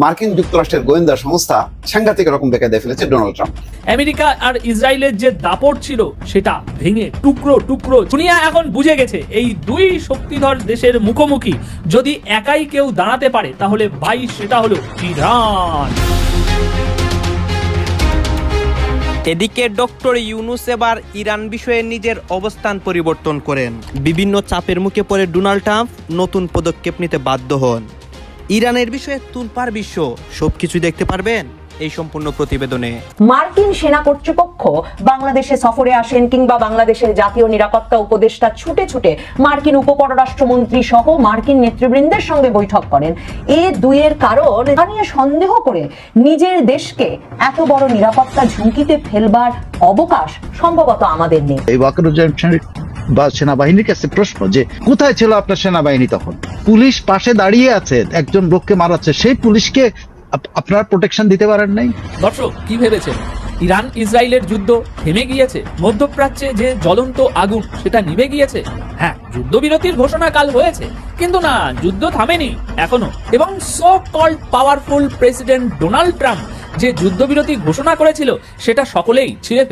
মার্কিন যুক্তরাষ্ট্রের গোয়েন্দা সংস্থা সাংঘাতিক রকম বেকায়দায় ফেলেছে ডোনাল্ড ট্রাম্প। আমেরিকা আর ইসরায়েলের যে দাপট ছিল সেটা ভেঙে টুকরো টুকরো দুনিয়া এখন বুঝে গেছে এই দুই শক্তিধর দেশের মুখোমুখি যদি একাই কেউ দাঁড়াতে পারে তাহলে ভাই সেটা হলো ইরান। এদিকে ডক্টর ইউনুস এবার ইরান বিষয়ে নিজের অবস্থান পরিবর্তন করেন। বিভিন্ন চাপের মুখে পড়ে ডোনাল্ড ট্রাম্প নতুন পদক্ষেপ নিতে বাধ্য হন। ইরানের বিষয়ে তুলপার বিশ্ব সবকিছু দেখতে পারবেন এই সম্পূর্ণ প্রতিবেদনে। মার্কিন সেনা কর্তৃপক্ষ বাংলাদেশে সফরে আসেন কিংবা বাংলাদেশের জাতীয় নিরাপত্তা উপদেষ্টা ছুটে ছুটে মার্কিন উপপররাষ্ট্রমন্ত্রী সহ মার্কিন নেতৃবৃন্দের সঙ্গে বৈঠক করেন। এই দুইয়ের কারণ নিয়ে সন্দেহ করে নিজের দেশকে এত বড় নিরাপত্তা ঝুঁকিতে ফেলবার অবকাশ সম্ভবত আমাদের নেই। এই ওয়াকারুজ্জামান বা সেনাবাহিনীর কাছে প্রশ্ন যে কোথায় ছিল আপনার সেনাবাহিনী? তখন পুলিশ পাশে দাঁড়িয়ে আছে, একজন লোককে মারাচ্ছে, সেই পুলিশকে আপনারা প্রোটেকশন দিতে পারেন নাই। দর্শক কি ভেবেছেন ইরান ইসরায়েলের যুদ্ধ থেমে গিয়েছে? মধ্যপ্রাচ্যে যে জ্বলন্ত আগুন সেটা নিভে গিয়েছে? হ্যাঁ, যুদ্ধবিরতির ঘোষণা কাল হয়েছে, কিন্তু না, যুদ্ধ থামেনি এখনো। এবং so called powerful president Donald Trump যে যুদ্ধবিরতি ঘোষণা করেছিল সেটা সকলেই ছিঁড়ে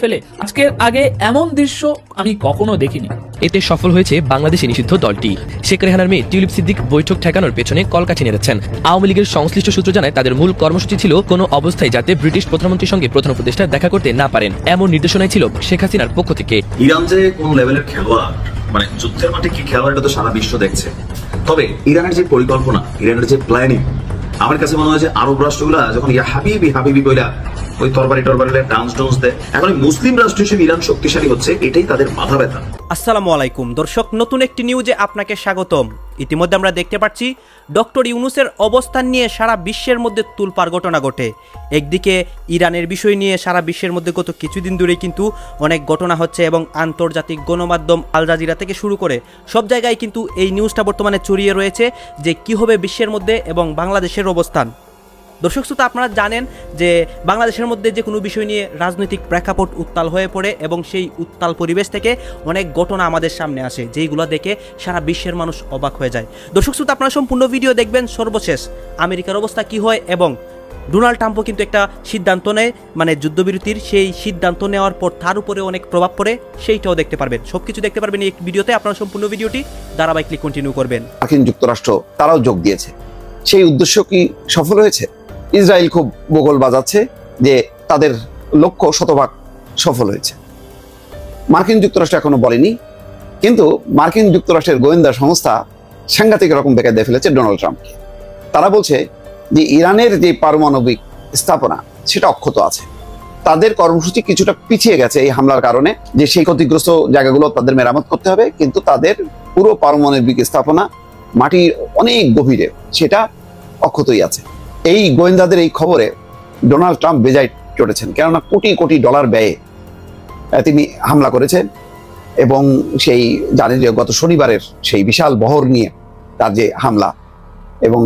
ফেলে আজকের আগে এমন দৃশ্য আমি কখনো দেখিনি। এতে সফল হয়েছে বাংলাদেশে নিষিদ্ধ দলটি। শেখ রেহানার মেয়ে টিউলিপ সিদ্দিক বৈঠক ঠেকানোর পেছনে কলকাঠি নেড়েছেন। আওয়ামী লীগের সংশ্লিষ্ট সূত্র জানায় তাদের মূল কর্মসূচি ছিল কোনো অবস্থায় যাতে ব্রিটিশ প্রধানমন্ত্রীর সঙ্গে প্রধান উপদেষ্টা দেখা করতে না পারেন, এমন নির্দেশনাই ছিল শেখ হাসিনার পক্ষ থেকে। ইরান যে কোন লেভেলের খেলোয়াড়, মানে যুদ্ধের মাঠে কি খেলোয়াড়, এটা তো সারা বিশ্ব দেখছে। তবে ইরানের যে পরিকল্পনা, ইরানের যে প্ল্যানিং, আমার কাছে মনে হয় যে আরব রাষ্ট্রগুলা যখন ইয়া হাবিবি কইলা ওই তরবারি ডান্স দেয়, এখন মুসলিম রাষ্ট্র হিসেবে ইরান শক্তিশালী হচ্ছে, এটাই তাদের মাথা ব্যথা। আসসালামু আলাইকুম দর্শক, নতুন একটি নিউজে আপনাকে স্বাগতম। ইতিমধ্যে আমরা দেখতে পাচ্ছি ডক্টর ইউনুসের অবস্থান নিয়ে সারা বিশ্বের মধ্যে তুলপার ঘটনা ঘটে। একদিকে ইরানের বিষয় নিয়ে সারা বিশ্বের মধ্যে গত কিছুদিন ধরেই কিন্তু অনেক ঘটনা হচ্ছে এবং আন্তর্জাতিক গণমাধ্যম আল জাজিরা থেকে শুরু করে সব জায়গায় কিন্তু এই নিউজটা বর্তমানে ছড়িয়ে রয়েছে যে কী হবে বিশ্বের মধ্যে এবং বাংলাদেশের অবস্থান। দর্শক শ্রোতা, আপনারা জানেন যে বাংলাদেশের মধ্যে যে কোনো বিষয় নিয়ে রাজনৈতিক প্রেক্ষাপট উত্তাল হয়ে পড়ে এবং সেই উত্তাল পরিবেশ থেকে অনেক ঘটনা আমাদের সামনে আসে, যেইগুলো দেখে সারা বিশ্বের মানুষ অবাক হয়ে যায়। দর্শক শ্রোতা, আপনারা সম্পূর্ণ ভিডিও দেখবেন। সর্বশেষ আমেরিকার অবস্থা কি হয় এবং ডোনাল্ড ট্রাম্পও কিন্তু একটা সিদ্ধান্ত নেয়, মানে যুদ্ধবিরতির, সেই সিদ্ধান্ত নেওয়ার পর তার উপরে অনেক প্রভাব পড়ে, সেইটাও দেখতে পারবেন। সবকিছু দেখতে পারবেন এই ভিডিওতে। আপনারা সম্পূর্ণ ভিডিওটি ধারাবাহিকলি কন্টিনিউ করবেন। মার্কিন যুক্তরাষ্ট্র তারাও যোগ দিয়েছে, সেই উদ্দেশ্য কি সফল হয়েছে? ইসরায়েল খুব বগল বাজাচ্ছে যে তাদের লক্ষ্য শতভাগ সফল হয়েছে। মার্কিন যুক্তরাষ্ট্র এখনো বলেনি, কিন্তু মার্কিন যুক্তরাষ্ট্রের গোয়েন্দা সংস্থা সাংঘাতিক রকম বেকায়দায় ফেলেছে ডোনাল্ড ট্রাম্পকে। তারা বলছে যে ইরানের যে পারমাণবিক স্থাপনা সেটা অক্ষত আছে, তাদের কর্মসূচি কিছুটা পিছিয়ে গেছে এই হামলার কারণে, যে সেই ক্ষতিগ্রস্ত জায়গাগুলো তাদের মেরামত করতে হবে, কিন্তু তাদের পুরো পারমাণবিক স্থাপনা মাটির অনেক গভীরে সেটা অক্ষতই আছে। এই গোয়েন্দাদের এই খবরে ডোনাল্ড ট্রাম্প বেজায় চড়েছেন, কেননা কোটি কোটি ডলার ব্যয়ে তিনি হামলা করেছেন এবং সেই জানেন যে গত শনিবারের সেই বিশাল বহর নিয়ে তার যে হামলা এবং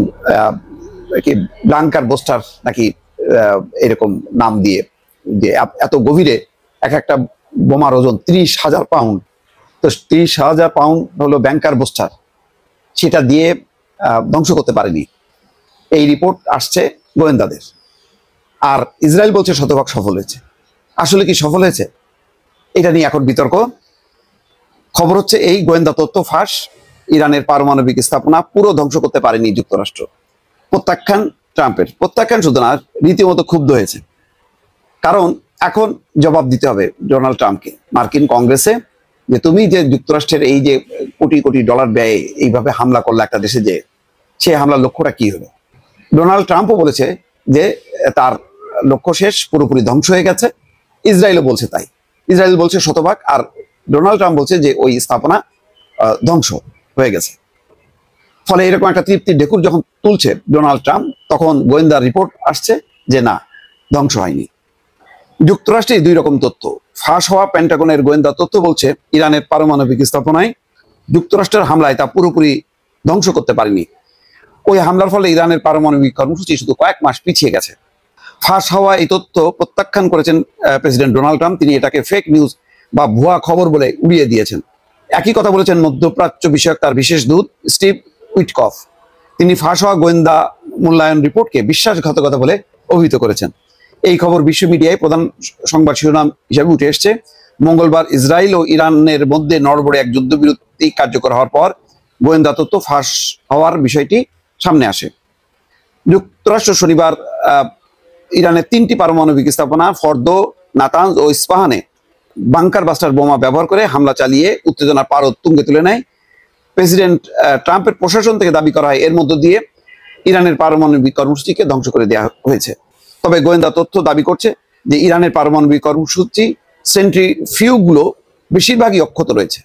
ব্লাঙ্কার বোস্টার নাকি এরকম নাম দিয়ে, যে এত গভীরে এক একটা বোমার ওজন 30,000 পাউন্ড, তো 30,000 পাউন্ড হলো ব্যাংকার বোস্টার, সেটা দিয়ে ধ্বংস করতে পারেনি। এই রিপোর্ট আসছে গোয়েন্দাদের। আর ইসরায়েল বলছে শতভাগ সফল হয়েছে। আসলে কি সফল হয়েছে এটা নিয়ে এখন বিতর্ক। খবর হচ্ছে এই গোয়েন্দা তথ্য ফাঁস, ইরানের পারমাণবিক স্থাপনা পুরো ধ্বংস করতে পারেনি যুক্তরাষ্ট্র। প্রত্যাখ্যান ট্রাম্পের, প্রত্যাখ্যান শুধু না, রীতিমতো ক্ষুব্ধ হয়েছে, কারণ এখন জবাব দিতে হবে ডোনাল্ড ট্রাম্পকে মার্কিন কংগ্রেসে, যে তুমি যে যুক্তরাষ্ট্রের এই যে কোটি কোটি ডলার ব্যয়ে এইভাবে হামলা করলে একটা দেশে, যে সেই হামলার লক্ষ্যটা কি হলো। ডোনাল্ড ট্রাম্পও বলেছে যে তার লক্ষ্য শেষ, পুরোপুরি ধ্বংস হয়ে গেছে। ইসরায়েলও বলছে তাই, ইসরায়েল বলছে শতভাগ, আর ডোনাল্ড ট্রাম্প বলছে যে ওই স্থাপনা ধ্বংস হয়ে গেছে। ফলে এরকম একটা তৃপ্তির ঢেকুর যখন তুলছে ডোনাল্ড ট্রাম্প, তখন গোয়েন্দা রিপোর্ট আসছে যে না, ধ্বংস হয়নি। যুক্তরাষ্ট্রে দুই রকম তথ্য ফাঁস হওয়া। পেন্টাগনের গোয়েন্দা তথ্য বলছে ইরানের পারমাণবিক স্থাপনায় যুক্তরাষ্ট্রের হামলায় তা পুরোপুরি ধ্বংস করতে পারেনি। ওই হামলার ফলে ইরানের পারমাণবিক কর্মসূচি শুধু কয়েক মাস পিছিয়ে গেছে। ফাঁস হওয়া এই তথ্য প্রত্যাখ্যান করেছেন প্রেসিডেন্ট ডোনাল্ড ট্রাম্প। তিনি এটাকে ফেক নিউজ বা ভুয়া খবর বলে উড়িয়ে দিয়েছেন। একই কথা বলেছেন মধ্যপ্রাচ্য বিষয়ক তার বিশেষ দূত স্টিভ উইটকফ। তিনি ফাঁস হওয়া গোয়েন্দা মূল্যায়ন রিপোর্টকে বিশ্বাসঘাতকতা বলে অভিহিত করেছেন। এই খবর বিশ্ব মিডিয়ায় প্রধান সংবাদ শিরোনাম হিসেবে উঠে এসছে। মঙ্গলবার ইসরায়েল ও ইরানের মধ্যে নড়বড়ে এক যুদ্ধবিরতি কার্যকর হওয়ার পর গোয়েন্দা তথ্য ফাঁস হওয়ার বিষয়টি সামনে আসে। যুক্তরাষ্ট্র শনিবার ইরানের 3টি পারমাণবিক স্থাপনা ফর্দো, নাতানজ ও ইস্পাহানে বাংকার বাস্টার বোমা ব্যবহার করে হামলা চালিয়ে উত্তেজনার পারদ তুঙ্গে তুলে নেয়। প্রেসিডেন্ট ট্রাম্পের প্রশাসন থেকে দাবি করা হয় এর মধ্য দিয়ে ইরানের পারমাণবিক কর্মসূচিকে ধ্বংস করে দেওয়া হয়েছে। তবে গোয়েন্দা তথ্য দাবি করছে যে ইরানের পারমাণবিক কর্মসূচি সেন্ট্রিফিউগুলো বেশিরভাগই অক্ষত রয়েছে।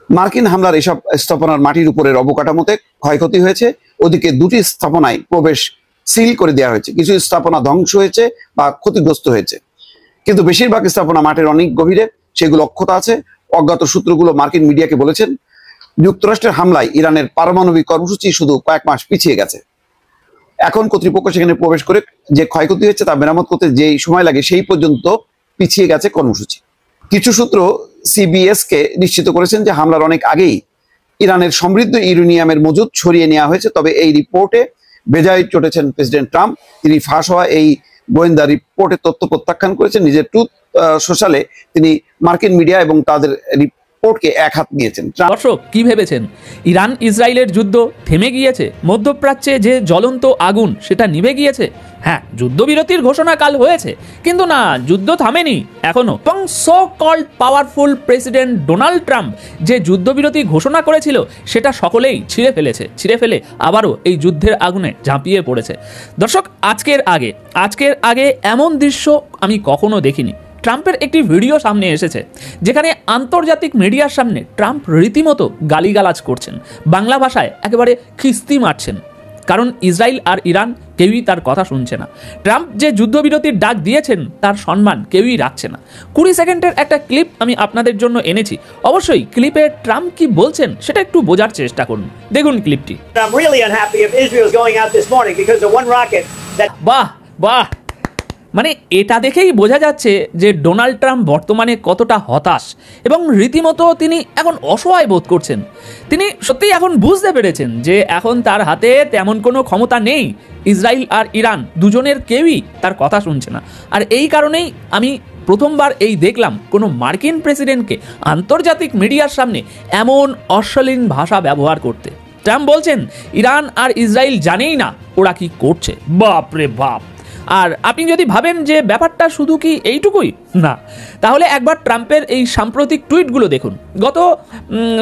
মার্কিন হামলার এসব স্থাপনার মাটির উপরের অবকাঠামোতে ক্ষয়ক্ষতি হয়েছে। ওদিকে 2টি স্থাপনায় প্রবেশ সিল করে দেওয়া হয়েছে। কিছু স্থাপনা ধ্বংস হয়েছে বা ক্ষতিগ্রস্ত হয়েছে, কিন্তু বেশিরভাগ স্থাপনা মাটির অনেক গভীরে, সেগুলো অক্ষত আছে। অজ্ঞাত সূত্রগুলো মার্কিন মিডিয়াকে বলেছেন, যুক্তরাষ্ট্রের হামলায় ইরানের পারমাণবিক কর্মসূচি শুধু কয়েক মাস পিছিয়ে গেছে। এখন কর্তৃপক্ষ সেখানে প্রবেশ করে যে ক্ষয়ক্ষতি হয়েছে তা মেরামত করতে যেই সময় লাগে সেই পর্যন্ত পিছিয়ে গেছে কর্মসূচি। কিছু সূত্র সিবিএসকে নিশ্চিত করেছেন যে হামলার অনেক আগেই ইরানের সমৃদ্ধ ইউরেনিয়ামের মজুদ সরিয়ে নেওয়া হয়েছে। তবে এই রিপোর্টে বেজায় চটেছেন প্রেসিডেন্ট ট্রাম্প। তিনি ফাঁস হওয়া এই গোয়েন্দা রিপোর্টের তথ্য প্রত্যাখ্যান করেছেন। নিজের ট্রুথ সোশ্যালে তিনি মার্কিন মিডিয়া এবং তাদের রিপোর্টকে এক হাত দিয়েছেন। দর্শক, কি ভেবেছেন ইরান ইসরায়েলের যুদ্ধ থেমে গিয়েছে? মধ্যপ্রাচ্যে যে জ্বলন্ত আগুন সেটা নিভে গিয়েছে? হ্যাঁ, যুদ্ধবিরতির ঘোষণা কাল হয়েছে, কিন্তু না, যুদ্ধ থামেনি এখনো। এবং so called powerful president Donald Trump যে যুদ্ধবিরতি ঘোষণা করেছিল সেটা সকলেই ছিঁড়ে ফেলে আবারও এই যুদ্ধের আগুনে ঝাঁপিয়ে পড়েছে। দর্শক, আজকের আগে এমন দৃশ্য আমি কখনো দেখিনি। ট্রাম্পের একটি ভিডিও সামনে এসেছে যেখানে আন্তর্জাতিক মিডিয়ার সামনে ট্রাম্প রীতিমতো গালিগালাজ করছেন, বাংলা ভাষায় একেবারে খিস্তি মারছেন, কারণ ইসরায়েল আর ইরান কেউই তার কথা শুনছে না। ট্রাম্প যে যুদ্ধবিরতির ডাক দিয়েছেন তার সম্মান কেউই রাখছে না। 20 সেকেন্ডের একটা ক্লিপ আমি আপনাদের জন্য এনেছি। অবশ্যই ক্লিপে ট্রাম্প কি বলছেন সেটা একটু বোঝার চেষ্টা করুন। দেখুন ক্লিপটি। বাহ, মানে এটা দেখেই বোঝা যাচ্ছে যে ডোনাল্ড ট্রাম্প বর্তমানে কতটা হতাশ এবং রীতিমতো তিনি এখন অসহায় বোধ করছেন। তিনি সত্যিই এখন বুঝতে পেরেছেন যে এখন তার হাতে তেমন কোনো ক্ষমতা নেই। ইসরায়েল আর ইরান দুজনের কেউই তার কথা শুনছে না। আর এই কারণেই আমি প্রথমবার এই দেখলাম কোনো মার্কিন প্রেসিডেন্টকে আন্তর্জাতিক মিডিয়ার সামনে এমন অশ্লীল ভাষা ব্যবহার করতে। ট্রাম্প বলছেন ইরান আর ইসরায়েল জানেই না ওরা কি করছে। বাপ রে বাপ! আর আপনি যদি ভাবেন যে ব্যাপারটা শুধু কি এইটুকুই, না, তাহলে একবার ট্রাম্পের এই সাম্প্রতিক টুইটগুলো দেখুন। গত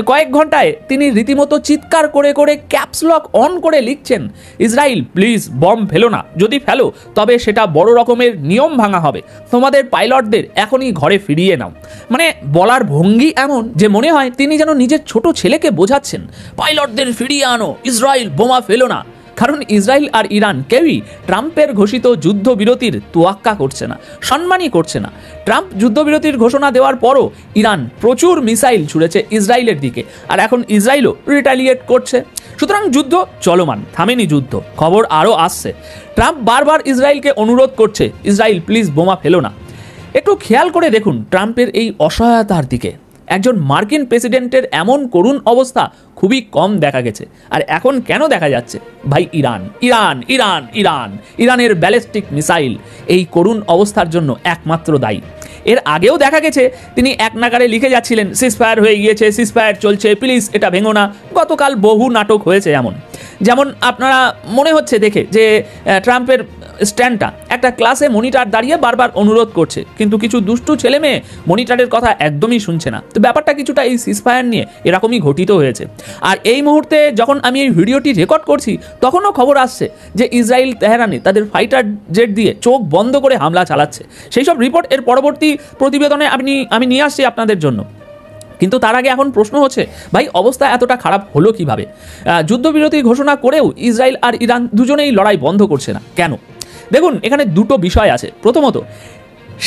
কয়েক ঘন্টায় তিনি রীতিমতো চিৎকার করে করে ক্যাপস লক অন করে লিখছেন, ইসরায়েল প্লিজ বম ফেলো না, যদি ফেলো তবে সেটা বড় রকমের নিয়ম ভাঙা হবে, তোমাদের পাইলটদের এখনই ঘরে ফিরিয়ে নাও। মানে বলার ভঙ্গি এমন যে মনে হয় তিনি যেন নিজের ছোট ছেলেকে বোঝাচ্ছেন, পাইলটদের ফিরিয়ে আনো, ইসরায়েল বোমা ফেলো না। কারণ ইসরায়েল আর ইরান কেউই ট্রাম্পের ঘোষিত যুদ্ধবিরতির তোয়াক্কা করছে না, সম্মানই করছে না। ট্রাম্প যুদ্ধবিরতির ঘোষণা দেওয়ার পরও ইরান প্রচুর মিসাইল ছুড়েছে ইসরায়েলের দিকে, আর এখন ইসরায়েলও রিটালিয়েট করছে। সুতরাং যুদ্ধ চলমান, থামেনি যুদ্ধ, খবর আরও আসছে। ট্রাম্প বারবার ইসরায়েলকে অনুরোধ করছে, ইসরায়েল প্লিজ বোমা ফেলো না। একটু খেয়াল করে দেখুন ট্রাম্পের এই অসহায়তার দিকে। একজন মার্কিন প্রেসিডেন্টের এমন করুণ অবস্থা খুবই কম দেখা গেছে। আর এখন কেন দেখা যাচ্ছে? ভাই, ইরানের ব্যালিস্টিক মিসাইল এই করুণ অবস্থার জন্য একমাত্র দায়ী। এর আগেও দেখা গেছে তিনি এক নাগারে লিখে যাচ্ছিলেন, সিজফায়ার হয়ে গিয়েছে, সিজফায়ার চলছে, প্লিজ এটা ভেঙো না। গতকাল বহু নাটক হয়েছে যেমন আপনারা মনে হচ্ছে দেখে যে ট্রাম্পের স্ট্যান্ডটা একটা ক্লাসে মনিটর দাঁড়িয়ে বারবার অনুরোধ করছে, কিন্তু কিছু দুষ্টু ছেলে মেয়ে মনিটরের কথা একদমই শুনছে না। তো ব্যাপারটা কিছুটা এই সিজফায়ার নিয়ে এরকমই ঘটিত হয়েছে। আর এই মুহূর্তে যখন আমি এই ভিডিওটি রেকর্ড করছি তখনও খবর আসছে যে ইসরায়েল তেহরানে তাদের ফাইটার জেট দিয়ে চোখ বন্ধ করে হামলা চালাচ্ছে। সেই সব রিপোর্ট এর পরবর্তী প্রতিবেদনে আমি নিয়ে আসছি আপনাদের জন্য। কিন্তু তার আগে এখন প্রশ্ন হচ্ছে, ভাই, অবস্থা এতটা খারাপ হলো কিভাবে? যুদ্ধবিরতি ঘোষণা করেও ইসরায়েল আর ইরান দুজনেই লড়াই বন্ধ করছে না কেন? দেখুন, এখানে দুটো বিষয় আছে। প্রথমত,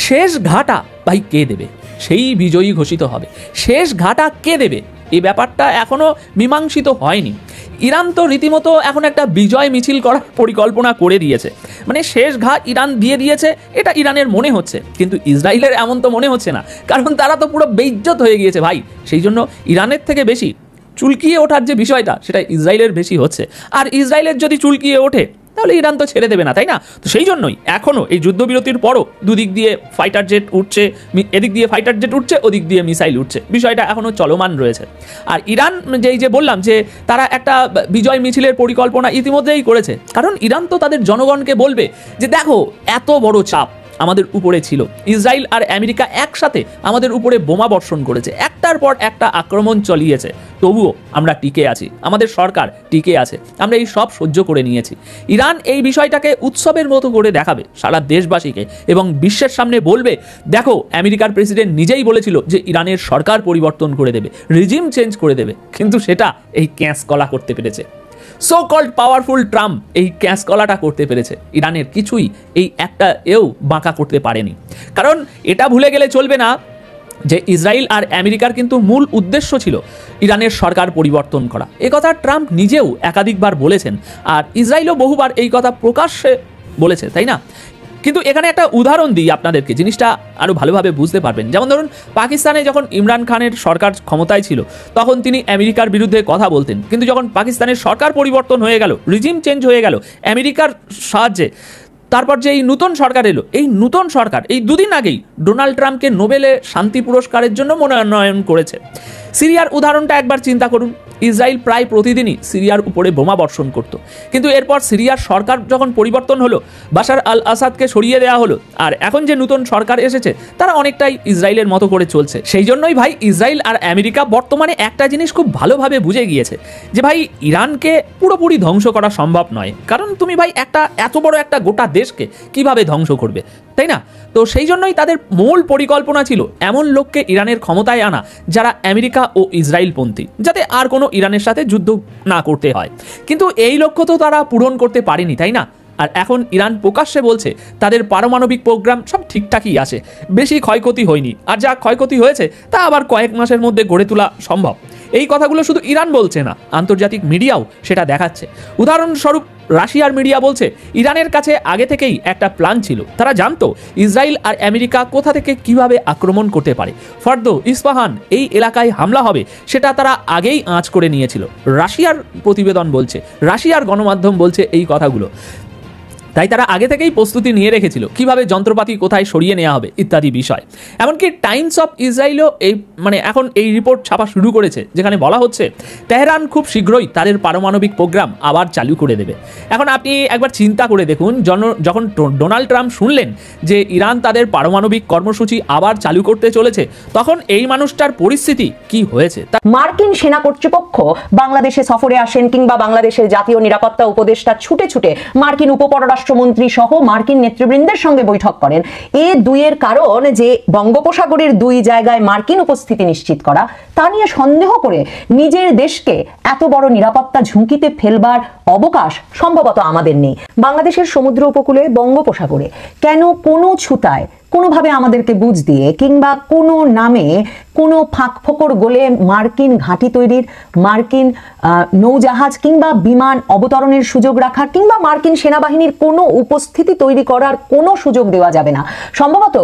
শেষ ঘাটা ভাই কে দেবে? সেই বিজয়ী ঘোষিত হবে। শেষ ঘাটা কে দেবে এই ব্যাপারটা এখনো মীমাংসিত হয়নি। ইরান তো রীতিমতো এখন একটা বিজয় মিছিল করার পরিকল্পনা করে দিয়েছে, মানে শেষ ঘা ইরান দিয়ে দিয়েছে, এটা ইরানের মনে হচ্ছে। কিন্তু ইসরায়েলের এমন তো মনে হচ্ছে না, কারণ তারা তো পুরো বেইজ্জত হয়ে গিয়েছে ভাই। সেই জন্য ইরানের থেকে বেশি চুলকিয়ে ওঠার যে বিষয়টা সেটা ইসরায়েলের বেশি হচ্ছে। আর ইসরায়েলের যদি চুলকিয়ে ওঠে তাহলে ইরান তো ছেড়ে দেবে না, তাই না? তো সেই জন্যই এখনও এই যুদ্ধবিরতির পরও দুদিক দিয়ে ফাইটার জেট উঠছে, এদিক দিয়ে ফাইটার জেট উঠছে, ওদিক দিয়ে মিসাইল উঠছে, বিষয়টা এখনও চলমান রয়েছে। আর ইরান যে বললাম যে তারা একটা বিজয় মিছিলের পরিকল্পনা ইতিমধ্যেই করেছে, কারণ ইরান তো তাদের জনগণকে বলবে যে দেখো এত বড় চাপ আমাদের উপরে ছিল, ইসরায়েল আর আমেরিকা একসাথে আমাদের উপরে বোমা বর্ষণ করেছে, একটার পর একটা আক্রমণ চালিয়েছে, তবুও আমরা টিকে আছি, আমাদের সরকার টিকে আছে, আমরা এই সব সহ্য করে নিয়েছি। ইরান এই বিষয়টাকে উৎসবের মতো করে দেখাবে সারা দেশবাসীকে এবং বিশ্বের সামনে বলবে দেখো আমেরিকার প্রেসিডেন্ট নিজেই বলেছিল যে ইরানের সরকার পরিবর্তন করে দেবে, রিজিম চেঞ্জ করে দেবে, কিন্তু সেটা এই ক্যাঁচ কলা করতে পেরেছে। সো কল্ড পাওয়ারফুল ট্রাম্প এই ক্যাঁচ কলাটা করতে পেরেছে, ইরানের কিছুই এই একটা বাঁকা করতে পারেনি। কারণ এটা ভুলে গেলে চলবে না যে ইসরায়েল আর আমেরিকার কিন্তু মূল উদ্দেশ্য ছিল ইরানের সরকার পরিবর্তন করা। এ কথা ট্রাম্প নিজেও একাধিকবার বলেছেন, আর ইসরায়েলও বহুবার এই কথা প্রকাশ্যে বলেছে, তাই না? কিন্তু এখানে একটা উদাহরণ দিই আপনাদেরকে, জিনিসটা আরও ভালোভাবে বুঝতে পারবেন। যেমন ধরুন পাকিস্তানে যখন ইমরান খানের সরকার ক্ষমতায় ছিল তখন তিনি আমেরিকার বিরুদ্ধে কথা বলতেন, কিন্তু যখন পাকিস্তানের সরকার পরিবর্তন হয়ে গেল, রিজিম চেঞ্জ হয়ে গেল আমেরিকার সাহায্যে, তারপর যে এই নতুন সরকার এলো, এই নতুন সরকার এই দুদিন আগেই ডোনাল্ড ট্রাম্পকে নোবেলে শান্তি পুরস্কারের জন্য মনোনয়ন করেছে। সিরিয়ার উদাহরণটা একবার চিন্তা করুন, ইসরায়েল প্রায় প্রতিদিনই সিরিয়ার উপরে বোমা বর্ষণ করত, কিন্তু এরপর সিরিয়ার সরকার যখন পরিবর্তন হলো, বাশার আল আসাদকে সরিয়ে দেওয়া হলো, আর এখন যে নতুন সরকার এসেছে তারা অনেকটাই ইসরায়েলের মতো করে চলছে। সেই জন্যই ভাই ইসরায়েল আর আমেরিকা বর্তমানে একটা জিনিস খুব ভালোভাবে বুঝে গিয়েছে যে ভাই ইরানকে পুরোপুরি ধ্বংস করা সম্ভব নয়, কারণ তুমি ভাই একটা এত বড় একটা গোটা দেশকে কিভাবে ধ্বংস করবে, তাই না? তো সেই জন্যই তাদের মূল পরিকল্পনা ছিল এমন লোককে ইরানের ক্ষমতায় আনা যারা আমেরিকা ও ইসরায়েল পন্থী, যাতে আর কোনো ইরানের সাথে যুদ্ধ না করতে হয়। কিন্তু এই লক্ষ্য তো তারা পূরণ করতে পারেনি, তাই না? আর এখন ইরান প্রকাশ্যে বলছে তাদের পারমাণবিক প্রোগ্রাম সব ঠিকঠাকই আছে, বেশি ক্ষয়ক্ষতি হয়নি, আর যা ক্ষয়ক্ষতি হয়েছে তা আবার কয়েক মাসের মধ্যে গড়ে তোলা সম্ভব। এই কথাগুলো শুধু ইরান বলছে না, আন্তর্জাতিক মিডিয়াও সেটা দেখাচ্ছে। উদাহরণস্বরূপ রাশিয়ার মিডিয়া বলছে ইরানের কাছে আগে থেকেই একটা প্ল্যান ছিল, তারা জানতো ইসরায়েল আর আমেরিকা কোথা থেকে কিভাবে আক্রমণ করতে পারে, ফর্দ, ইস্পাহান এই এলাকায় হামলা হবে সেটা তারা আগেই আঁচ করে নিয়েছিল। রাশিয়ার প্রতিবেদন বলছে, রাশিয়ার গণমাধ্যম বলছে এই কথাগুলো, তাই তারা আগে থেকেই প্রস্তুতি নিয়ে রেখেছিল কিভাবে যন্ত্রপাতি কোথায় সরিয়ে নেওয়া হবে ইত্যাদি বিষয়। এমনকি টাইমস অফ ইসরায়েলও এখন এই রিপোর্ট ছাপা শুরু করেছে, যেখানে বলা হচ্ছে তেহরান খুব শীঘ্রই তাদের পারমাণবিক প্রোগ্রাম আবার চালু করে দেবে। এখন আপনি একবার চিন্তা করে দেখুন, যখন ডোনাল্ড ট্রাম্প শুনলেন যে ইরান তাদের পারমাণবিক কর্মসূচি আবার চালু করতে চলেছে, তখন এই মানুষটার পরিস্থিতি কি হয়েছে। মার্কিন সেনা কর্তৃপক্ষ বাংলাদেশে সফরে আসেন কিংবা বাংলাদেশের জাতীয় নিরাপত্তা উপদেষ্টা ছুটে ছুটে মার্কিন উপপররাষ্ট্রমন্ত্রী সহ মার্কিন নেতৃবৃন্দের সঙ্গে বৈঠক করেন। দুইয়ের কারণ যে বঙ্গোপসাগরের দুই জায়গায় মার্কিন উপস্থিতি নিশ্চিত করা, তা নিয়ে সন্দেহ করে নিজের দেশকে এত বড় নিরাপত্তা ঝুঁকিতে ফেলবার অবকাশ সম্ভবত আমাদের নেই। বাংলাদেশের সমুদ্র উপকূলে বঙ্গোপসাগরে কেন কোনো ছুতায় কোনোভাবে আমাদেরকে বুঝ দিয়ে কিংবা কোনো নামে কোনো ফাঁক ফোকর গোলে মার্কিন ঘাঁটি তৈরির, মার্কিন নৌজাহাজ কিংবা বিমান অবতরণের সুযোগ রাখা কিংবা মার্কিন সেনাবাহিনীর কোনো উপস্থিতি তৈরি করার কোনো সুযোগ দেওয়া যাবে না। সম্ভবত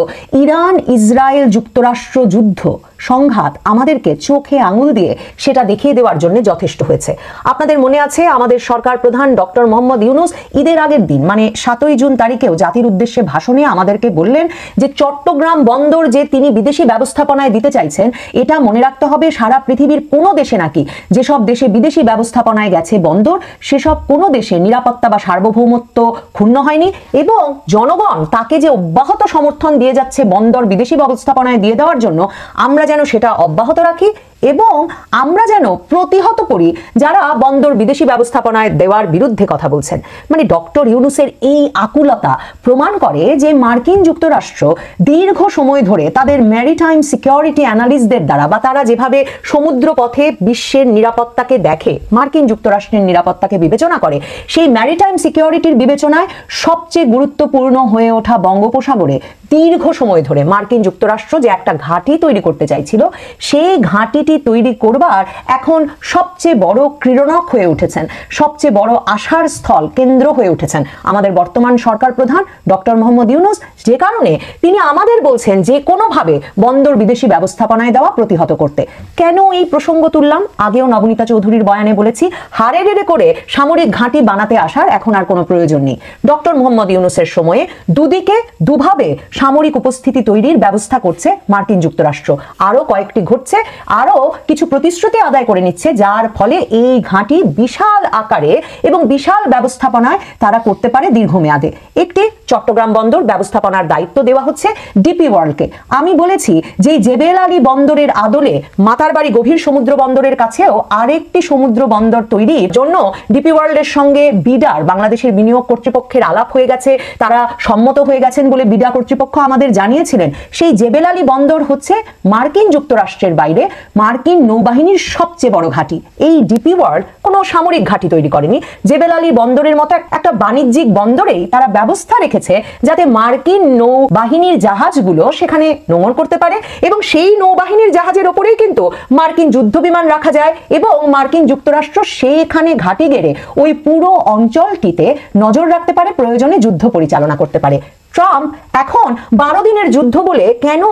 ইরান ইসরায়েল যুক্তরাষ্ট্র যুদ্ধ সংঘাত আমাদেরকে চোখে আঙুল দিয়ে সেটা দেখিয়ে দেওয়ার জন্য যথেষ্ট হয়েছে। আপনাদের মনে আছে আমাদের সরকার প্রধান ডক্টর মোহাম্মদ ইউনূস ঈদের আগের দিন মানে 7ই জুন তারিখেও জাতির উদ্দেশ্যে ভাষণে আমাদেরকে বললেন যে চট্টগ্রাম বন্দর যে তিনি বিদেশি ব্যবস্থাপনায় দিতে চাইছেন, এটা মনে রাখতে হবে সারা পৃথিবীর কোনো দেশে নাকি যেসব দেশে বিদেশি ব্যবস্থাপনায় গেছে বন্দর, সেসব কোনো দেশে নিরাপত্তা বা সার্বভৌমত্ব ক্ষুণ্ণ হয়নি এবং জনগণ তাকে যে অব্যাহত সমর্থন দিয়ে যাচ্ছে বন্দর বিদেশি ব্যবস্থাপনায় দিয়ে দেওয়ার জন্য, আমরা যেন সেটা অব্যাহত রাখি এবং আমরা যেন প্রতিহত করি যারা বন্দর বিদেশি ব্যবস্থাপনায় দেওয়ার বিরুদ্ধে কথা বলছেন। মানে ডক্টর ইউনূসের এই আকুলতা প্রমাণ করে যে মার্কিন যুক্তরাষ্ট্র দীর্ঘ সময় ধরে তাদের ম্যারিটাইম সিকিউরিটি অ্যানালিস্টদের দ্বারা বা তারা যেভাবে সমুদ্র পথে বিশ্বের নিরাপত্তাকে দেখে, মার্কিন যুক্তরাষ্ট্রের নিরাপত্তাকে বিবেচনা করে, সেই ম্যারিটাইম সিকিউরিটির বিবেচনায় সবচেয়ে গুরুত্বপূর্ণ হয়ে ওঠা বঙ্গোপসাগরে দীর্ঘ সময় ধরে মার্কিন যুক্তরাষ্ট্র যে একটা ঘাঁটি তৈরি করতে চাইছিল, সেই ঘাঁটিটি তৈরি করবার এখন সবচেয়ে বড় ক্রীড়নক হয়ে উঠেছেন, সবচেয়ে বড় আশার স্থল, কেন্দ্র হয়ে উঠেছেন আমাদের বর্তমান সরকার প্রধান ডক্টর মোহাম্মদ ইউনূস, যে কারণে তিনি আমাদের বলছেন যে কোনোভাবে বন্দর বিদেশি ব্যবস্থাপনায় দেওয়া প্রতিহত করতে। কেন এই প্রসঙ্গ তুললাম? আগেও নবনীতা চৌধুরীর বয়ানে বলেছি, হারে রেড়ে করে সামরিক ঘাঁটি বানাতে আসার এখন আর কোনো প্রয়োজন নেই। ডক্টর মোহাম্মদ ইউনূসের সময়ে দুদিকে দুভাবে সামরিক উপস্থিতি তৈরির ব্যবস্থা করছে মার্কিন যুক্তরাষ্ট্র, আরো কয়েকটি ঘটছে, আরো কিছু প্রতিশ্রুতি আদায় করে নিচ্ছে, যার ফলে এই ঘাঁটি বিশাল আকারে এবং বিশাল ব্যবস্থাপনায় তারা করতে পারে দীর্ঘমেয়াদে। একটি চট্টগ্রাম বন্দর ব্যবস্থাপনার দায়িত্ব দেওয়া হচ্ছে ডিপি ওয়ার্ল্ডকে। আমি বলেছি যে জেবেল আলী বন্দরের আদলে মাতারবাড়ি গভীর সমুদ্র বন্দরের কাছেও আরেকটি সমুদ্র বন্দর তৈরির জন্য ডিপি ওয়ার্ল্ডের সঙ্গে বিডার, বাংলাদেশের বিনিয়োগ কর্তৃপক্ষের আলাপ হয়ে গেছে, তারা সম্মত হয়ে গেছেন বলে বিডা কর্তৃপক্ষ আমাদের জানিয়েছিলেন। সেই জেবেল আলী বন্দর হচ্ছে মার্কিন যুক্তরাষ্ট্রের বাইরে মার্কিন নৌবাহিনীর সবচেয়ে বড় ঘাঁটি। এই ডিপি ওয়ার্ল্ড কোনো সামরিক ঘাঁটি তৈরি করেনি, জেবেল আলী বন্দরের মতো একটা বাণিজ্যিক বন্দরেই তারা ব্যবস্থা রেখেছে যাতে মার্কিন নৌবাহিনীর জাহাজগুলো সেখানে নোঙর করতে পারে, এবং সেই নৌবাহিনীর জাহাজের ওপরেই কিন্তু মার্কিন যুদ্ধ বিমান রাখা যায়, এবং মার্কিন যুক্তরাষ্ট্র সেইখানে ঘাঁটি গেড়ে ওই পুরো অঞ্চলটিতে নজর রাখতে পারে, প্রয়োজনে যুদ্ধ পরিচালনা করতে পারে। ট্রাম্প এখন 12 দিনের যুদ্ধ বলে কেন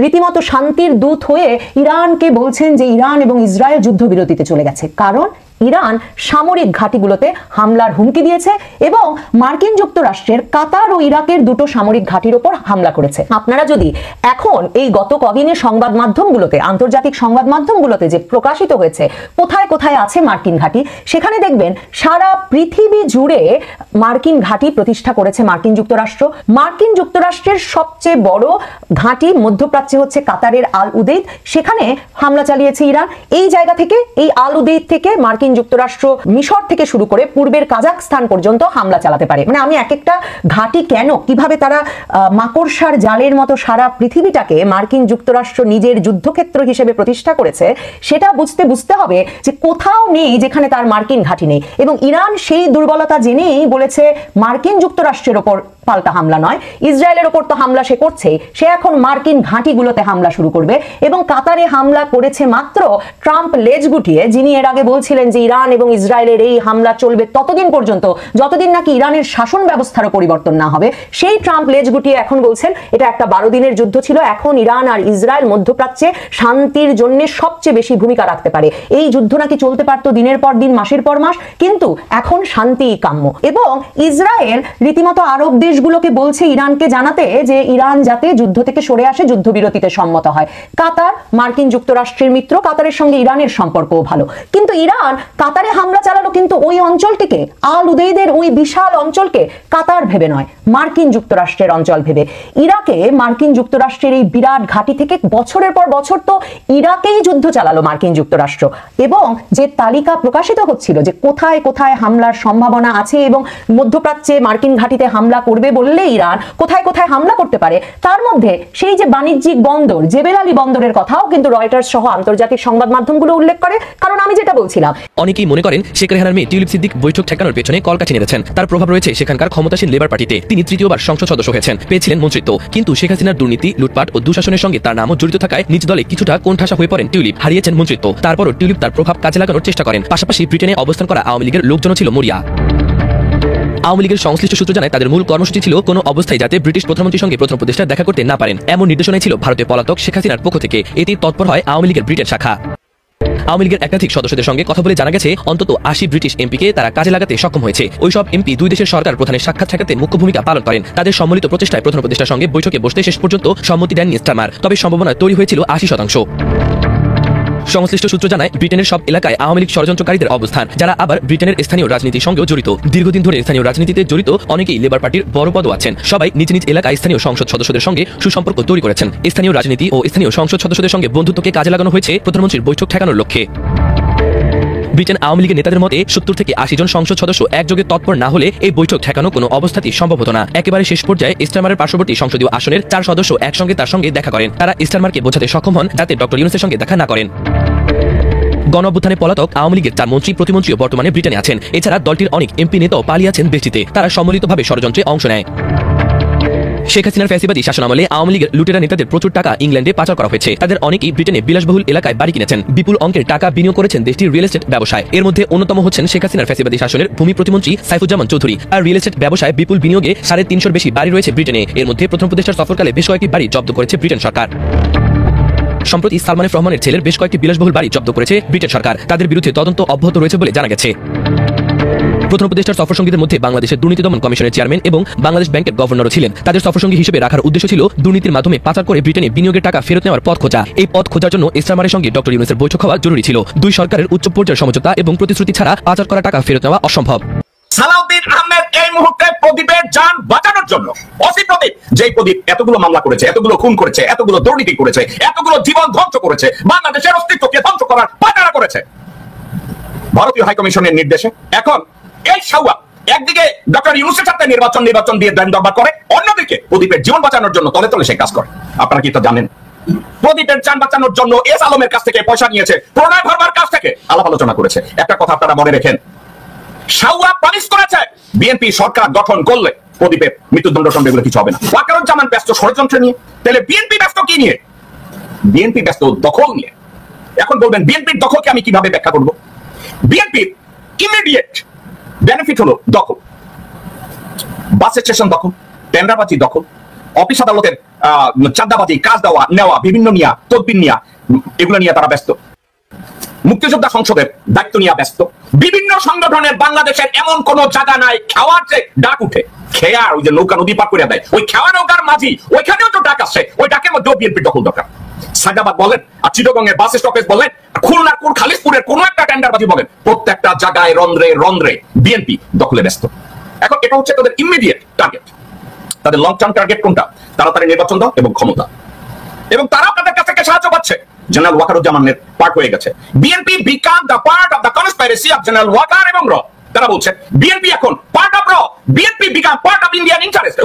রীতিমতো শান্তির দূত হয়ে ইরানকে বলছেন যে ইরান এবং ইসরায়েল যুদ্ধবিরতিতে চলে গেছে? কারণ ইরান সামরিক ঘাঁটিগুলোতে হামলার হুমকি দিয়েছে এবং মার্কিন যুক্তরাষ্ট্রের কাতার ও ইরাকের দুটো সামরিক ঘাঁটির উপর হামলা করেছে। আপনারা যদি এখন এই গত কদিনের সংবাদ মাধ্যমগুলোতে, আন্তর্জাতিক সংবাদ মাধ্যমগুলোতে যে প্রকাশিত হয়েছে কোথায় কোথায় আছে মার্কিন ঘাঁটি, সেখানে দেখবেন সারা পৃথিবী জুড়ে মার্কিন ঘাঁটি প্রতিষ্ঠা করেছে মার্কিন যুক্তরাষ্ট্র। মার্কিন যুক্তরাষ্ট্রের সবচেয়ে বড় ঘাঁটি মধ্যপ্রাচ্যে হচ্ছে কাতারের আল উদেইদ, সেখানে হামলা চালিয়েছে ইরান। এই জায়গা থেকে, এই আল উদেইদ থেকে মার্কিন যুক্তরাষ্ট্র মিশর থেকে শুরু করে পূর্বের কাজাকস্তান পর্যন্ত হামলা চালাতে পারে। মানে আমি এক একটা ঘাঁটি কেন, কিভাবে তারা মাকড়সার জালের মতো সারা পৃথিবীটাকে মার্কিন যুক্তরাষ্ট্র নিজের যুদ্ধক্ষেত্র হিসেবে প্রতিষ্ঠা করেছে, সেটা বুঝতে হবে যে কোথাও নেই যেখানে তার মার্কিন ঘাঁটি নেই। এবং ইরান সেই দুর্বলতা জেনেই বলেছে মার্কিন যুক্তরাষ্ট্রের ওপর পাল্টা হামলা নয়, ইসরায়েলের ওপর তো হামলা সে করছেই, সে এখন মার্কিন ঘাঁটিগুলোতে হামলা শুরু করবে। এবং কাতারে হামলা করেছে মাত্র ট্রাম্প লেজ গুটিয়ে, যিনি এর আগে বলছিলেন যে ইরান এবং ইসরায়েলের এই হামলা চলবে ততদিন পর্যন্ত যতদিন নাকি ইরানের শাসন ব্যবস্থারও পরিবর্তন না হবে। সেই ট্রাম্প লেজ গুটিয়ে এখন বলছেন এটা একটা 12 দিনের যুদ্ধ ছিল, এখন ইরান আর ইসরায়েল মধ্যপ্রাচ্যে শান্তির জন্য সবচেয়ে বেশি ভূমিকা রাখতে পারে। এই যুদ্ধ নাকি চলতে পারতো দিনের পর দিন, মাসের পর মাস, কিন্তু এখন শান্তি কাম্য। এবং ইসরায়েল রীতিমতো আরব দেশগুলোকে বলছে ইরানকে জানাতে যে ইরান যাতে যুদ্ধ থেকে সরে আসে, যুদ্ধবিরতিতে সম্মত হয়। কাতার মার্কিন যুক্তরাষ্ট্রের মিত্র, কাতারের সঙ্গে ইরানের সম্পর্কও ভালো, কিন্তু ইরান কাতারে হামলা চালালো কিন্তু ওই অঞ্চলটিকে, আল উদেইদের ওই বিশাল অঞ্চলকে কাতার ভেবে নয়, মার্কিন যুক্তরাষ্ট্রের অঞ্চল ভেবে। ইরাকে মার্কিন যুক্তরাষ্ট্রের এই বিরাট ঘাঁটি থেকে বছরের পর বছর তো ইরাকেই যুদ্ধ চালালো মার্কিন যুক্তরাষ্ট্র। এবং যে তালিকা প্রকাশিত হচ্ছিল যে কোথায় কোথায় হামলার সম্ভাবনা আছে এবং মধ্যপ্রাচ্যে মার্কিন ঘাঁটিতে হামলা করবে বললে ইরান কোথায় কোথায় হামলা করতে পারে, তার মধ্যে সেই যে বাণিজ্যিক বন্দর জেবেল আলী বন্দরের কথাও কিন্তু রয়টার্স সহ আন্তর্জাতিক সংবাদ মাধ্যমগুলো উল্লেখ করে। কারণ আমি যেটা বলছিলাম, অনেকেই মনে করেন শেখ রেহানার মেয়ে টিউলিপ সিদ্দিক বৈঠক ঠেকানোর পেছনে কলকাঠি নেড়েছেন। তার প্রভাব রয়েছে সেখানকার ক্ষমতাসীন লেবার পার্টিতে। তিনি তৃতীয়বার সংসদ সদস্য হয়েছেন, পেয়েছিলেন মন্ত্রিত্ব, কিন্তু শেখ হাসিনার দুর্নীতি, লুটপাট ও দুঃশাসনের সঙ্গে তার নামও জড়িত থাকায় নিজ দলে কিছুটা কোণঠাসা হয়ে পড়েন টিউলিপ, হারিয়েছেন মন্ত্রিত্ব। তারপরও টিউলিপ তার প্রভাব কাজে লাগানোর চেষ্টা করেন। পাশাপাশি ব্রিটেনে অবস্থান করা আওয়ামী লীগের লোকজনও ছিল মরিয়া। আওয়ামী লীগের সংশ্লিষ্ট সূত্র জানায় তাদের মূল কর্মসূচি ছিল কোনো অবস্থায় যাতে ব্রিটিশ প্রধানমন্ত্রীর সঙ্গে প্রথম উপদেষ্টা দেখা করতে না পারেন, এমন নির্দেশনাই ছিল ভারতে পলাতক শেখ হাসিনার পক্ষ থেকে। এতেই তৎপর হয় আওয়ামী লীগের ব্রিটেন শাখা। আওয়ামী লীগের একাধিক সদস্যদের সঙ্গে কথা বলে জানা গেছে অন্তত 80 ব্রিটিশ এমপিকে তারা কাজে লাগাতে সক্ষম হয়েছে। ওইসব এমপি দুই দেশের সরকার প্রধানের সাক্ষাৎ ঠেকাতে মুখ্য ভূমিকা পালন করেন। তাদের সম্মিলিত প্রচেষ্টায় প্রধান উপদেষ্টার সঙ্গে বৈঠকে বসতে শেষ পর্যন্ত সম্মতি দেননি স্টারমার, তবে সম্ভাবনা তৈরি হয়েছিল 80%। সংশ্লিষ্ট সূত্র জানায় ব্রিটেনের সব এলাকায় আওয়ামী লীগ ষড়যন্ত্রকারীদের অবস্থান, যারা আবার ব্রিটেনের স্থানীয় রাজনীতির সঙ্গেও জড়িত। দীর্ঘদিন ধরে স্থানীয় রাজনীতিতে জড়িত অনেকেই লেবার পার্টির বড় পদও আছেন। সবাই নিজ নিজ এলাকায় স্থানীয় সংসদ সদস্যদের সঙ্গে সুসম্পর্ক তৈরি করেছেন। স্থানীয় রাজনীতি ও স্থানীয় সংসদ সদস্যদের সঙ্গে বন্ধুত্বকে কাজে লাগানো হয়েছে প্রধানমন্ত্রীর বৈঠক ঠেকানোর লক্ষ্যে। ব্রিটেন আওয়ামী লীগের নেতাদের মতে 70 থেকে 80 জন সংসদ সদস্য একযোগে তৎপর না হলে এই বৈঠক ঠেকানো কোনো অবস্থাতেই সম্ভব হতো না। একেবারে শেষ পর্যায়ে স্টারমারের পার্শ্ববর্তী সংসদীয় আসনের 4 সদস্য একসঙ্গে তার সঙ্গে দেখা করেন। তারা স্টারমারকে বোঝাতে সক্ষম হন যাতে ডক্টর ইউনূসের সঙ্গে দেখা না করেন। গণ অভ্যুত্থানে পলাতক আওয়ামী লীগের 4 মন্ত্রী প্রতিমন্ত্রীও বর্তমানে ব্রিটেনে আছেন। এছাড়া দলটির অনেক এমপি নেতাও পালিয়ে আছেন দেশটিতে। তারা সম্মিলিতভাবে ষড়যন্ত্রে অংশ নেয়। শেখ হাসিনার ফ্যাসিবাদী শাসনামলে আওয়ামী লীগের লুটেরা নেতাদের প্রচুর টাকা ইংল্যান্ডে পাচার করা হয়েছে। তাদের অনেকেই ব্রিটেনে বিলাসবহুল এলাকায় বাড়ি কিনেছেন, বিপুল অঙ্কের টাকা বিনিয়োগ করেছেন দেশটির রিয়েল এস্টেট ব্যবসায়। এর মধ্যে অন্যতম হচ্ছেন শেখ হাসিনার ফ্যাসিবাদী শাসনের ভূমি প্রতিমন্ত্রী সাইফুজ্জামান চৌধুরী। আর রিয়েল এস্টেট ব্যবসায় বিপুল বিনিয়োগে 350-এর বেশি বাড়ি রয়েছে ব্রিটেনে। এর মধ্যে প্রথম উপদেষ্টার সফরকালে বেশ কয়েকটি বাড়ি জব্দ করেছে ব্রিটেন সরকার। সম্প্রতি সালমান এফ রহমানের ছেলের বেশ কয়েকটি বিলাসবহুল বাড়ি জব্দ করেছে ব্রিটেন সরকার। তাদের বিরুদ্ধে তদন্ত অব্যাহত রয়েছে বলে জানা গেছে। প্রথম উপদেষ্টার সফরসঙ্গীদের মধ্যে বাংলাদেশের দুর্নীতি দমন কমিশনের চেয়ারম্যান এবং বাংলাদেশ ব্যাংকের গভর্নরও ছিলেন। তাদের সফরসঙ্গী হিসেবে রাখার উদ্দেশ্য ছিল দুর্নীতির মাধ্যমে পাচার করে ব্রিটেনে বিনিয়োগের টাকা ফেরত নেওয়ার পথ খোঁজা। এই পথ খোঁজার জন্য স্টারমারের সঙ্গে ডক্টর ইউনূসের বৈঠক হওয়া জরুরি ছিল। দুই সরকারের উচ্চ পর্যায়ের সমঝোতা এবং প্রতিশ্রুতি ছাড়া পাচার করা টাকা ফেরত নেওয়া অসম্ভব। সালাউদ্দিন আহমেদ এই মুহূর্তে প্রদীপের জান বাঁচানোর জন্য, অসি প্রদীপ, যেই প্রদীপ এতগুলো মামলা করেছে, এতগুলো খুন করেছে, এতগুলো দুর্নীতি করেছে, এতগুলো জীবন ধ্বংস করেছে, বাংলাদেশের অস্তিত্বকে ধ্বংস করার পাচার করেছে ভারতীয় হাইকমিশনের নির্দেশে, এখন এই সাউয়া একদিকে ডক্টর ইউনূসের সাথে নির্বাচন দিয়ে দেন দরবার করে, অন্যদিকে প্রদীপের জীবন বাঁচানোর জন্য তলে তলে সে কাজ করে। আপনারা কি তা জানেন? প্রদীপের জান বাঁচানোর জন্য এস আলমের কাছ থেকে পয়সা নিয়েছে, প্রণয় ভার্মার কাছ থেকে আলাপ আলোচনা করেছে। একটা কথা আপনারা মনে রেখেন, সাউয়া পালিশ করেছে বিএনপি সরকার গঠন করলে প্রদীপের মৃত্যুদণ্ড সঙ্গে এগুলো কিছু হবে না। ওয়াকারুজ্জামান ব্যস্ত ষড়যন্ত্র নিয়ে, তাহলে বিএনপি ব্যস্ত কি নিয়ে? বিএনপি ব্যস্ত দখল নিয়ে। এখন বলবেন বিএনপির দখলকে আমি কিভাবে ব্যাখ্যা করব? বিএনপির ইমিডিয়েট বেনিফিট হলো দখল, বাস স্টেশন দখল, টেন্ডারবাজি দখল, অফিস আদালতের চাঁদাবাজি, কাজ দেওয়া নেওয়া, বিভিন্ন নিয়া তদবির নিয়া, এগুলো নিয়ে তারা ব্যস্ত। মুক্তিযোদ্ধা সংসদের দায়িত্ব নিয়ে ব্যস্ত। বিভিন্ন সংগঠনের বাংলাদেশের এমন কোন জায়গা নাই খাওয়ার যে ডাক উঠে, খেয়ার ওই যে নৌকা নদী পার করে দেয়, ওই খেওয়া নৌকার মাঝি ওইখানেও তো ডাক আসছে, ওই ডাকের মধ্যেও বিএনপির দখল দরকার। সায়দাবাদ বলেন আর চিটাগংয়ের বাস স্টপেজ বলেন, খুলনার খালিশপুরের কোন একটা টেন্ডারবাজি বলেন, প্রত্যেকটা জায়গায় রন্ধ্রে রন্ধ্রে বিএনপি দখলে ব্যস্ত। এখন এটা হচ্ছে তাদের ইমিডিয়েট টার্গেট। তাদের লং টার্ম টার্গেট কোনটা? তাড়াতাড়ি নির্বাচন দাও এবং ক্ষমতা, এবং তারা তাদের কাছ থেকে সাহায্য পাচ্ছে। জেনারেল ওয়াকারুজ্জামানের পার্ট হয়ে গেছে। BNP become the part of the conspiracy of general Waker এবং র। তারা বলছে বিএনপি এখন পার্ট অফ র, BNP become part of Indian interest,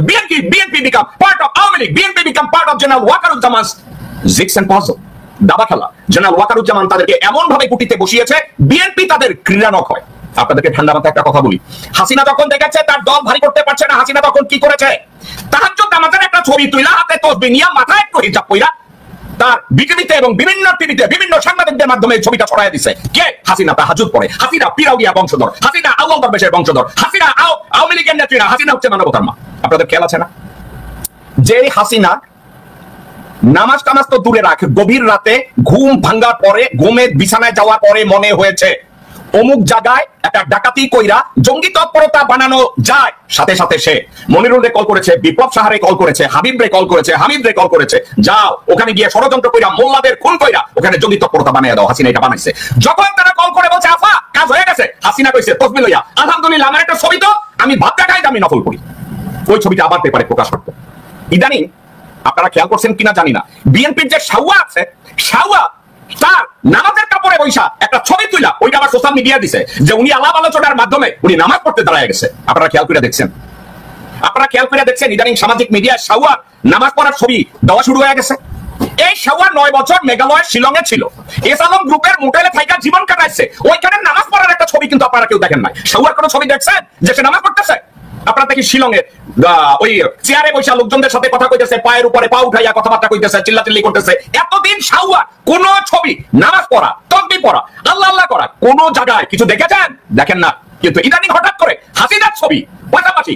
BNP become part of Awami League, BNP become part of general Wakeruzzaman jigs and puzzle, দাবা খেলা। জেনারেল ওয়াকারুজ্জামান তাদেরকে এমন ভাবে কুটিতে বসিয়েছে, বিএনপি তাদের ক্রীড়ানক হয়। আপনাদেরকে ঠান্ডা মাথায় একটা কথা বলি, হাসিনা যখন দেখেছে তার দল ভারী করতে পারছে না, হাসিনা তখন কি করেছে? তাহাজ্জুদ নামাজের একটা ছবি তুইলা হাতে তসবিহ নিয়া মাথায় একটু হিজাব কইরা তার বিটিভিতে এবং বিভিন্ন টিভিতে বিভিন্ন সাংবাদিকদের মাধ্যমে ছবিটা ছড়ায় দিছে। কে? হাসিনা তাহাজ্জুদ পড়ে, হাসিনা পিরাউলিয়া বংশধর, হাসিনা আউয়াল দরবেশের বংশধর, হাসিনা আওয়ামী লীগের নেত্রী না, হাসিনা হচ্ছে মানবতার মা। আপনাদের খেয়াল আছে না যে হাসিনা নামাজ টামাজ তো দূরে রাখ, গভীর রাতে ঘুম ভাঙ্গার পরে, ঘুমে বিছানায় যাওয়ার পরে মনে হয়েছে অমুক জায়গায় একটা ডাকাতি কইরা জঙ্গি তৎপরতা বানানো যায়, সাথে সাথে সে মনিরুল রে কল করেছে, বিপ্লব সাহারে কল করেছে, হাবিব রে কল করেছে, হামিদ রে কল করেছে, যাও ওখানে গিয়ে ষড়যন্ত্র কইরা মোল্লাদের খুন কইরা ওখানে জঙ্গি তৎপরতা বানিয়ে দাও। হাসিনা এটা বানাইছে। যখন তারা কল করে বলছে আফা কাজ হয়ে গেছে, হাসিনা কইছে তসবিহ লইয়া আলহামদুলিল্লাহ আমার একটা ছবি তো আমি ভাত দেখাই আমি নফল করি। ওই ছবিটা আবার পেপারে প্রকাশ করতো। ইদানিং আপনারা খেয়াল করছেন কিনা জানি না, বিএনপির যে সাউয়া আছে, সাউয়া তার নামাজের কাপড়ে বৈশা একটা ছবি তুইলা ওইটা আবার সোশ্যাল মিডিয়া দিছে যে উনি আলাপ আলোচনার মাধ্যমে উনি নামাজ পড়তে দাঁড়ায় গেছে। আপনারা খেয়াল করে দেখছেন, ইদানিং সামাজিক মিডিয়ায় সাউয়া নামাজ পড়ার ছবি দেওয়া শুরু হয়ে গেছে। এই সাউয়া 9 বছর মেঘালয়ের শিলংয়ে ছিল, এস আলম গ্রুপের মোটেলে থাইকা জীবন কাটাইছে, ওইখানে নামাজ পড়ার একটা ছবি কিন্তু আপনারা কেউ দেখেন নাই। সাউয়ার কোনো ছবি দেখছেন যে সে নামাজ পড়তেছে? আপনারা দেখি শিলংয়ে ওই চেয়ারে বসে লোকজনদের সাথে কথা কইতেছে, পায়ের উপরে পা উঠাইয়া কথাবার্তা কইতেছে, চিল্লাচিল্লি করতেছে। এতদিন সাউয়া কোন ছবি নামাজ পড়া, তাকবীর পড়া, আল্লাহ আল্লাহ করা কোন জায়গায় কিছু দেখেছেন? দেখেন না। কিন্তু ইদানিং হঠাৎ করে হাসিনার ছবি পাশাপাশি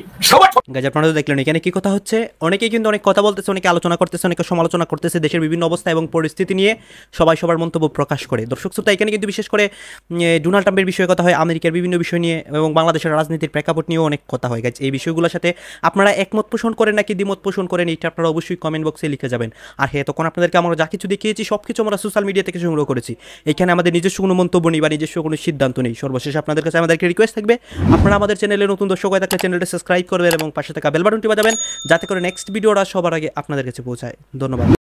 গাইজ আপনারা তো দেখলেন এখানে কি কথা হচ্ছে। অনেকেই কিন্তু অনেক কথা বলতেছে, অনেকে আলোচনা করতেছে, অনেকে সমালোচনা করতেছে দেশের বিভিন্ন অবস্থা এবং পরিস্থিতি নিয়ে সবাই সবার মন্তব্য প্রকাশ করে। দর্শক শ্রোতা, এখানে কিন্তু বিশেষ করে ডোনাল্ড ট্রাম্পের বিষয়ে কথা হয়, আমেরিকার বিভিন্ন বিষয় নিয়ে এবং বাংলাদেশের রাজনীতির প্রেক্ষাপট নিয়েও অনেক কথা হয়। গাইজ এই বিষয়গুলোর সাথে আপনারা একমত পোষণ করেন নাকি দ্বিমত পোষণ করেন, এটা আপনারা অবশ্যই কমেন্ট বক্সে লিখে যাবেন। আর হ্যাঁ, তখন আপনাদেরকে আমরা যা কিছু দেখিয়েছি সব কিছু আমরা সোশ্যাল মিডিয়া থেকে সংগ্রহ করেছি। এখানে আমাদের নিজস্ব কোনো মন্তব্য নেই বা নিজস্ব কোনো সিদ্ধান্ত নেই। সর্বশেষ আপনাদের কাছে আমাদেরকে রিকোয়েস্ট থাকবে, আপনারা আমাদের চ্যানেলে নতুন দর্শক হয়ে থাকলে চ্যানেলটা সাবস্ক্রাইব করবেন এবং পাশে থাকা বেল বাটনটি বাজাবেন যাতে করে নেক্সট ভিডিওটা সবার আগে আপনাদের কাছে পৌঁছায়। ধন্যবাদ।